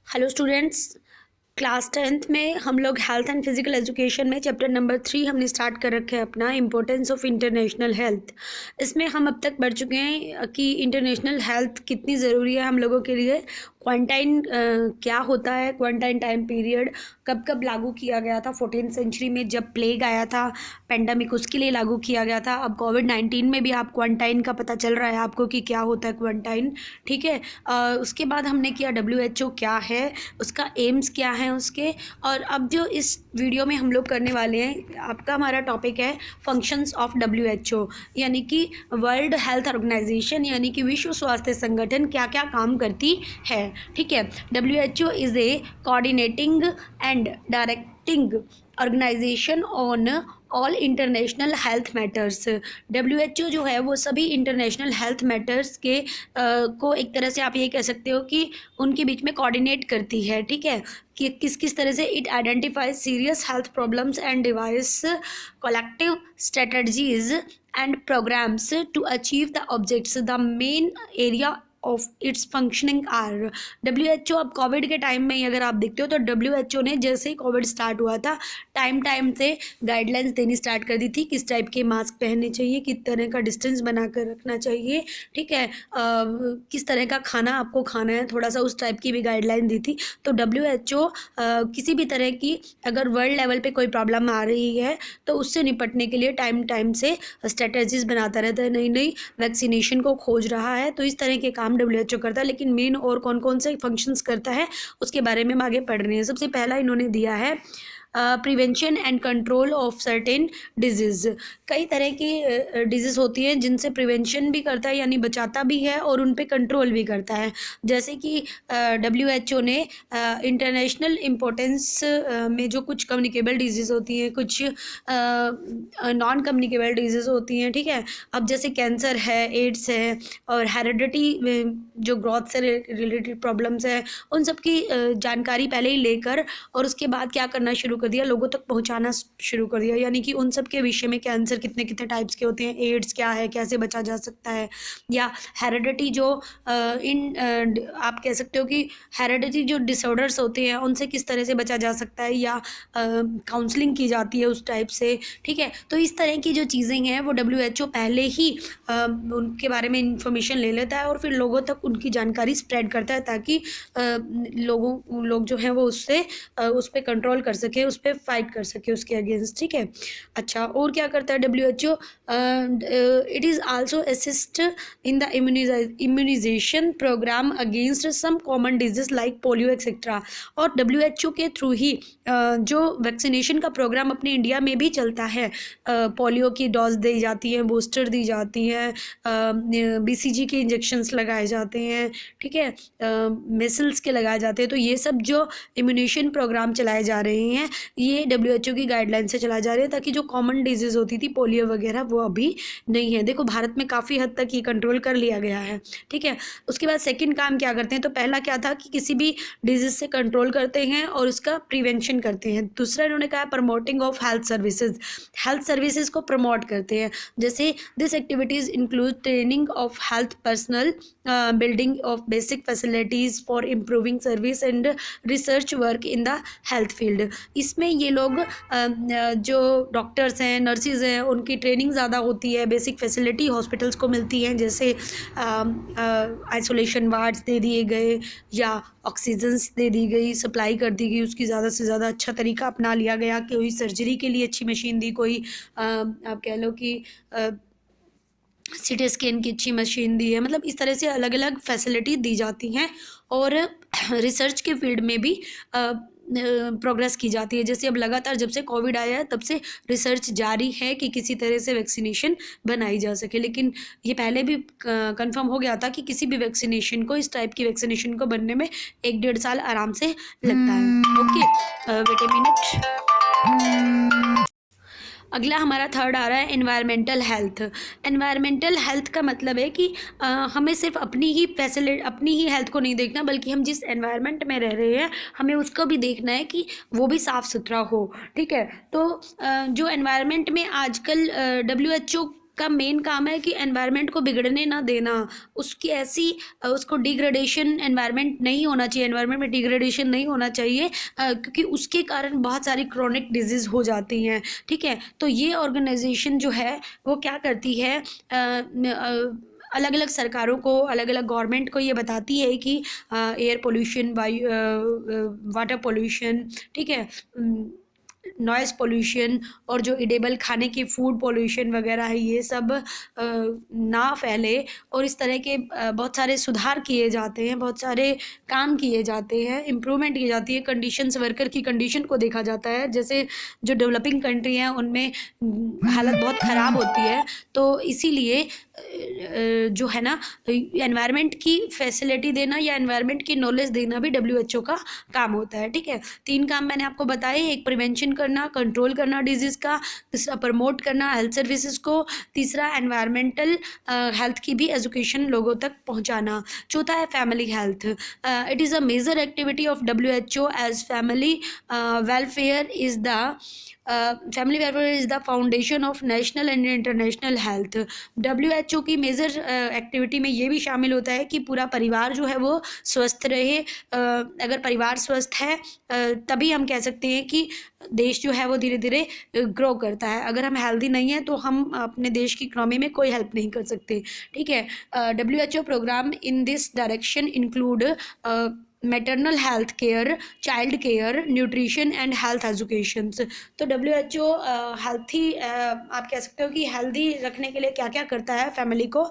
Hello students. Class 10th में हम लोग हेल्थ एंड फिजिकल एजुकेशन में चैप्टर नंबर 3 हमने स्टार्ट कर रखे हैं अपना इम्पोर्टेंस ऑफ इंटरनेशनल हेल्थ। इसमें हम अब तक बढ़ चुके हैं कि इंटरनेशनल हेल्थ कितनी ज़रूरी है हम लोगों के लिए। क्वारंटाइन क्या होता है, क्वारंटाइन टाइम पीरियड कब कब लागू किया गया था। 14th सेंचुरी में जब प्लेग आया था, पेंडेमिक, उसके लिए लागू किया गया था। अब कोविड-19 में भी आप क्वारंटाइन का पता चल रहा है आपको कि क्या होता है क्वारंटाइन। ठीक है। उसके बाद हमने किया WHO क्या है, उसका एम्स क्या है उसके। और अब जो इस वीडियो में हम लोग करने वाले हैं, आपका हमारा टॉपिक है फंक्शंस ऑफ WHO, यानी कि वर्ल्ड हेल्थ ऑर्गेनाइजेशन यानी कि विश्व स्वास्थ्य संगठन क्या क्या काम करती है। ठीक है। WHO is a coordinating and directing organisation on all international health matters. WHO जो है वो सभी इंटरनेशनल हेल्थ मैटर्स के को एक तरह से आप ये कह सकते हो कि उनके बीच में कोऑर्डिनेट करती है। ठीक है, कि किस किस तरह से it identifies serious health problems and devise collective strategies and programmes to achieve the objects. The main area of its functioning are. WHO अब कोविड के टाइम में ही अगर आप देखते हो तो WHO ने जैसे ही कोविड स्टार्ट हुआ था टाइम से गाइडलाइंस देनी स्टार्ट कर दी थी, किस टाइप के मास्क पहनने चाहिए, किस तरह का डिस्टेंस बना कर रखना चाहिए। ठीक है। किस तरह का खाना आपको खाना है, थोड़ा सा उस टाइप की भी गाइडलाइन दी थी। तो WHO किसी भी तरह की अगर वर्ल्ड लेवल पे कोई प्रॉब्लम आ रही है तो उससे निपटने के लिए टाइम से स्ट्रेटजीज बनाता रहता है, नई नई वैक्सीनेशन को खोज रहा है। तो इस तरह के काम WHO करता है। लेकिन मेन और कौन कौन से फंक्शंस करता है उसके बारे में हम आगे पढ़ रहे हैं। सबसे पहला इन्होंने दिया है prevention and control of certain disease. कई तरह की डिजीज़ होती हैं जिनसे प्रिवेंशन भी करता है यानी बचाता भी है और उन पे कंट्रोल भी करता है। जैसे कि WHO ने इंटरनेशनल इम्पोर्टेंस में जो कुछ कम्युनिकेबल डिजीज़ होती हैं, कुछ नॉन कम्युनिकेबल डिजीज़ होती हैं। ठीक है। अब जैसे कैंसर है, एड्स है और हेरिडिटी जो ग्रोथ से रिलेटेड प्रॉब्लम्स है, उन सब की जानकारी पहले ही लेकर और उसके बाद क्या करना शुरू कर दिया, लोगों तक पहुंचाना शुरू कर दिया। यानी कि उन सब के विषय में कैंसर कितने कितने टाइप्स के होते हैं, एड्स क्या है, कैसे बचा जा सकता है, या हेरिडिटी जो आप कह सकते हो कि हेरिडिटी जो डिसऑर्डर्स होते हैं उनसे किस तरह से बचा जा सकता है, या काउंसलिंग की जाती है उस टाइप से। ठीक है। तो इस तरह की जो चीज़ें हैं वो WHO पहले ही उनके बारे में इंफॉर्मेशन ले लेता है और फिर लोगों तक उनकी जानकारी स्प्रेड करता है ताकि लोग जो हैं वो उससे उस पर कंट्रोल कर सके, उस पर फाइट कर सके उसके अगेंस्ट। ठीक है। अच्छा, और क्या करता है WHO? It is also assist in the immunisation programme against some common disease like polio etcetera. और WHO के थ्रू ही जो वैक्सीनेशन का प्रोग्राम अपने इंडिया में भी चलता है, पोलियो की डोज दी जाती है, बूस्टर दी जाती है, BCG के इंजेक्शन्स लगाए जाते हैं। ठीक है। मिसल्स के लगाए जाते हैं। तो ये सब जो इम्यूनेशन प्रोग्राम चलाए जा रहे हैं ये WHO की गाइडलाइन से चलाए जा रहे हैं ताकि जो कॉमन डिजीज़ होती थी पोलियो वगैरह वो अभी नहीं है। देखो भारत में काफ़ी हद तक ये कंट्रोल कर लिया गया है। ठीक है। उसके बाद सेकंड काम क्या करते हैं, तो पहला क्या था कि किसी भी डिजीज़ से कंट्रोल करते हैं और उसका प्रिवेंशन करते हैं। दूसरा इन्होंने कहा प्रमोटिंग ऑफ हेल्थ सर्विसेज को प्रमोट करते हैं। जैसे this activities include training of health personnel, building of basic facilities for improving service and research work in the health field. इसमें ये लोग जो डॉक्टर्स हैं, नर्सिज़ हैं, उनकी ट्रेनिंग ज़्यादा होती है, बेसिक फैसिलिटी हॉस्पिटल्स को मिलती हैं, जैसे आइसोलेशन वार्ड्स दे दिए गए या ऑक्सीजन्स दे दी गई, सप्लाई कर दी गई, उसकी ज़्यादा से ज़्यादा अच्छा तरीका अपना लिया गया। कोई सर्जरी के लिए अच्छी मशीन दी, कोई आप कह लो कि CT स्कैन की अच्छी मशीन दी है। मतलब इस तरह से अलग अलग फैसिलिटी दी जाती हैं और रिसर्च के फील्ड में भी प्रोग्रेस की जाती है। जैसे अब लगातार जब से कोविड आया है तब से रिसर्च जारी है कि किसी तरह से वैक्सीनेशन बनाई जा सके। लेकिन ये पहले भी कंफर्म हो गया था कि किसी भी वैक्सीनेशन को, इस टाइप की वैक्सीनेशन को बनने में 1-1.5 साल आराम से लगता है। Okay, wait a minute. अगला हमारा थर्ड आ रहा है एनवायरमेंटल हेल्थ। एनवायरमेंटल हेल्थ का मतलब है कि हमें सिर्फ अपनी ही हेल्थ को नहीं देखना, बल्कि हम जिस एनवायरनमेंट में रह रहे हैं हमें उसको भी देखना है कि वो भी साफ़ सुथरा हो। ठीक है। तो जो एनवायरनमेंट में आजकल WHO का मेन काम है कि एनवायरनमेंट को बिगड़ने ना देना, उसकी ऐसी उसको डिग्रेडेशन, एनवायरनमेंट नहीं होना चाहिए, एनवायरनमेंट में डिग्रेडेशन नहीं होना चाहिए, क्योंकि उसके कारण बहुत सारी क्रोनिक डिजीज़ हो जाती हैं, ठीक है। तो ये ऑर्गेनाइजेशन जो है वो क्या करती है, अलग अलग सरकारों को, अलग अलग गवर्नमेंट को ये बताती है कि एयर पोल्यूशन, वायु, वाटर पोल्यूशन, ठीक है, नॉइज़ पोल्यूशन और जो इडेबल खाने की फूड पोल्यूशन वगैरह है, ये सब ना फैले, और इस तरह के बहुत सारे सुधार किए जाते हैं, बहुत सारे काम किए जाते हैं, इम्प्रूवमेंट की जाती है, कंडीशंस, वर्कर की कंडीशन को देखा जाता है। जैसे जो डेवलपिंग कंट्री हैं उनमें हालत बहुत ख़राब होती है, तो इसीलिए जो है ना, एनवायरनमेंट की फैसिलिटी देना या एनवायरनमेंट की नॉलेज देना भी WHO का काम होता है, ठीक है। 3 काम मैंने आपको बताए, एक प्रिवेंशन करना, कंट्रोल करना डिजीज़ का, दूसरा प्रमोट करना हेल्थ सर्विसेज को, तीसरा एनवायरमेंटल हेल्थ की भी एजुकेशन लोगों तक पहुंचाना, चौथा है family health. It is a major activity of WHO as family welfare is the family welfare is the foundation of national and international health. WHO की मेजर एक्टिविटी में ये भी शामिल होता है कि पूरा परिवार जो है वो स्वस्थ रहे। अगर परिवार स्वस्थ है तभी हम कह सकते हैं कि देश जो है वो धीरे धीरे ग्रो करता है। अगर हम हेल्दी नहीं हैं तो हम अपने देश की इकोनॉमी में कोई हेल्प नहीं कर सकते, ठीक है। WHO programme in this direction include maternal health care, child care, nutrition and health education. तो WHO हेल्थी, आप कह सकते हो कि हेल्दी रखने के लिए क्या क्या करता है फैमिली को,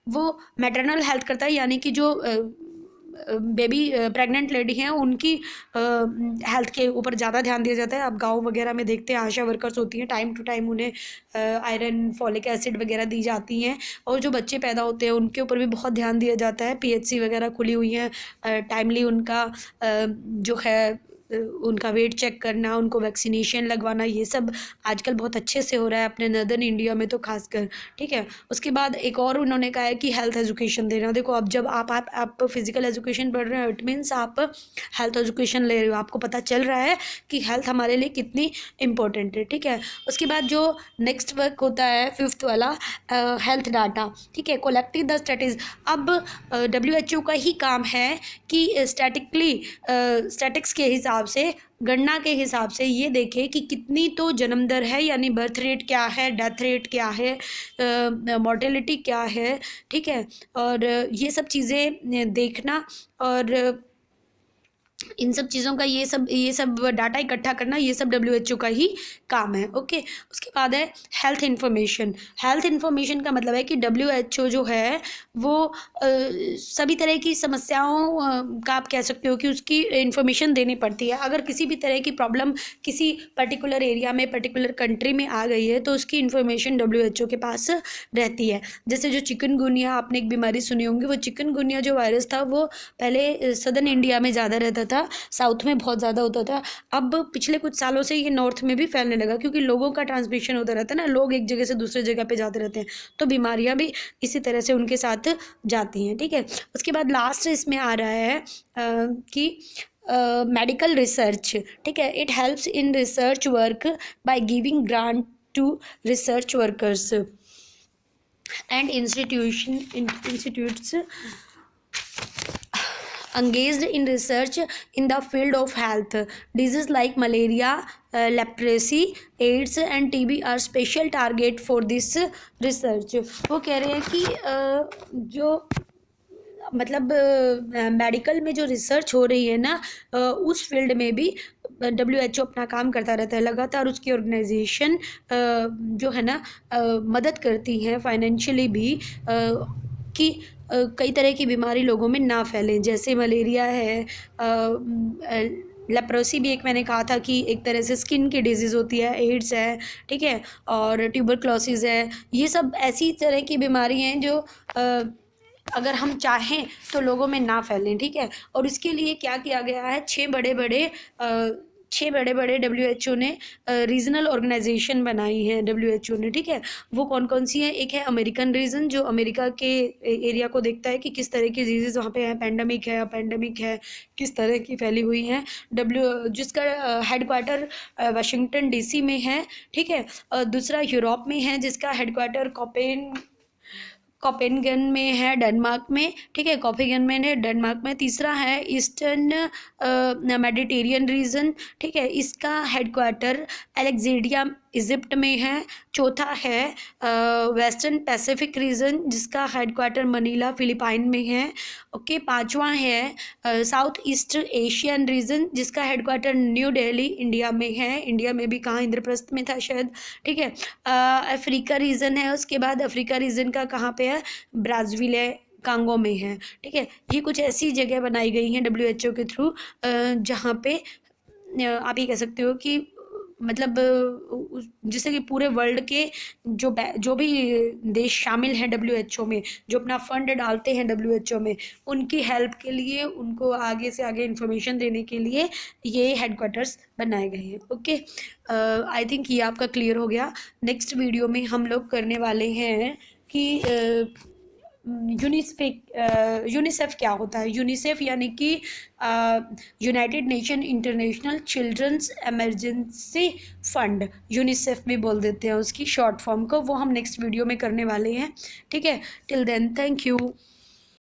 वो मैटरनल हेल्थ करता है, यानी कि जो बेबी प्रेग्नेंट लेडी हैं उनकी हेल्थ के ऊपर ज़्यादा ध्यान दिया जाता है। आप गांव वगैरह में देखते हैं आशा वर्कर्स होती हैं, टाइम टू टाइम उन्हें आयरन, फॉलिक एसिड वगैरह दी जाती हैं, और जो बच्चे पैदा होते हैं उनके ऊपर भी बहुत ध्यान दिया जाता है। PHC वगैरह खुली हुई हैं, टाइमली उनका जो है उनका वेट चेक करना, उनको वैक्सीनेशन लगवाना, ये सब आजकल बहुत अच्छे से हो रहा है अपने नॉर्दर्न इंडिया में तो खासकर, ठीक है। उसके बाद एक और उन्होंने कहा है कि हेल्थ एजुकेशन देना। देखो, अब जब आप फिजिकल एजुकेशन पढ़ रहे हो, इट मीन्स आप हेल्थ एजुकेशन ले रहे हो, आपको पता चल रहा है कि हेल्थ हमारे लिए कितनी इम्पोर्टेंट है, ठीक है। उसके बाद जो नेक्स्ट वर्क होता है 5th वाला, हेल्थ डाटा, ठीक है, कलेक्टिंग द स्टैटिस। अब WHO का ही काम है कि स्टैटिक्स के हिसाब से, गणना के हिसाब से ये देखें कि कितनी तो जन्म दर है, यानी बर्थ रेट क्या है, डेथ रेट क्या है, मॉर्टेलिटी क्या है, ठीक है। और ये सब चीज़ें देखना और इन सब चीज़ों का ये सब डाटा इकट्ठा करना, ये सब WHO का ही काम है, ओके। उसके बाद है हेल्थ इन्फॉर्मेशन। हेल्थ इन्फॉर्मेशन का मतलब है कि WHO जो है वो सभी तरह की समस्याओं का, आप कह सकते हो कि उसकी इन्फॉर्मेशन देनी पड़ती है। अगर किसी भी तरह की प्रॉब्लम किसी पर्टिकुलर एरिया में, पर्टिकुलर कंट्री में आ गई है तो उसकी इन्फॉर्मेशन WHO के पास रहती है। जैसे जो चिकनगुनिया, आपने एक बीमारी सुनी होंगी, वो चिकनगुनिया जो वायरस था वो पहले सदर्न इंडिया में ज़्यादा रहता था, साउथ में बहुत ज़्यादा होता था। अब पिछले कुछ सालों से ये नॉर्थ में भी फैलने लगा, क्योंकि लोगों का ट्रांसमिशन होता रहता है ना, लोग एक जगह से दूसरे जगह पे जाते रहते हैं, तो बीमारियां भी इसी तरह से उनके साथ जाती हैं, ठीक है। उसके बाद लास्ट इसमें आ रहा है कि मेडिकल रिसर्च, ठीक है। It helps in research work by giving grant to research workers and institutes engaged in research in the field of health. Diseases like malaria, leprosy, AIDS and TB are special target for this research. वो कह रहे हैं कि जो मतलब medical में जो research हो रही है ना, उस फील्ड में भी WHO अपना काम करता रहता है लगातार। उसकी ऑर्गेनाइजेशन जो है ना मदद करती है फाइनेंशियली भी, कि कई तरह की बीमारी लोगों में ना फैलें, जैसे मलेरिया है, लेप्रोसी भी एक मैंने कहा था कि एक तरह से स्किन की डिजीज़ होती है, एड्स है, ठीक है, और ट्यूबरक्लोसिस है। ये सब ऐसी तरह की बीमारी हैं जो अगर हम चाहें तो लोगों में ना फैलें, ठीक है। और इसके लिए क्या किया गया है, 6 6 बड़े बड़े WHO ने रीजनल ऑर्गेनाइजेशन बनाई हैं WHO ने, ठीक है। वो कौन कौन सी हैं? एक है अमेरिकन रीजन, जो अमेरिका के एरिया को देखता है कि किस तरह की डिजीज़ वहाँ पे है, पेंडेमिक है, पेंडेमिक है, किस तरह की फैली हुई हैं। जिसका हेडक्वार्टर वाशिंगटन DC में है, ठीक है। दूसरा यूरोप में है, जिसका हेडक्वार्टर कोपेनगन में है, डेनमार्क में, ठीक है। कोपेनगन में है, डेनमार्क में। तीसरा है ईस्टर्न मेडिटेरियन रीजन, ठीक है। इसका हेडक्वार्टर अलेक्जेंड्रिया इजिप्ट में है। चौथा है वेस्टर्न पैसिफिक रीजन, जिसका हेडक्वार्टर मनीला फिलिपाइन में है। ओके। पांचवा है साउथ ईस्ट एशियन रीजन, जिसका हेडक्वार्टर न्यू दिल्ली इंडिया में है। इंडिया में भी कहाँ? इंद्रप्रस्थ में था शायद, ठीक है। अफ्रीका रीजन है, उसके बाद अफ्रीका रीजन का कहाँ पे है? ब्राज़ील है, कांगो में है, ठीक है। ये कुछ ऐसी जगह बनाई गई हैं WHO के थ्रू जहाँ पे आप ये कह सकते हो कि मतलब जिससे कि पूरे वर्ल्ड के जो भी देश शामिल हैं WHO में, जो अपना फंड डालते हैं WHO में, उनकी हेल्प के लिए, उनको आगे से आगे इन्फॉर्मेशन देने के लिए ये हेडक्वार्टर्स बनाए गए हैं। ओके। आई थिंक ये आपका क्लियर हो गया। नेक्स्ट वीडियो में हम लोग करने वाले हैं कि यूनिसेफ क्या होता है। यूनिसेफ यानी कि United Nation International Children's Emergency Fund, UNICEF भी बोल देते हैं उसकी शॉर्ट फॉर्म को। वो हम नेक्स्ट वीडियो में करने वाले हैं, ठीक है। Till then, thank you.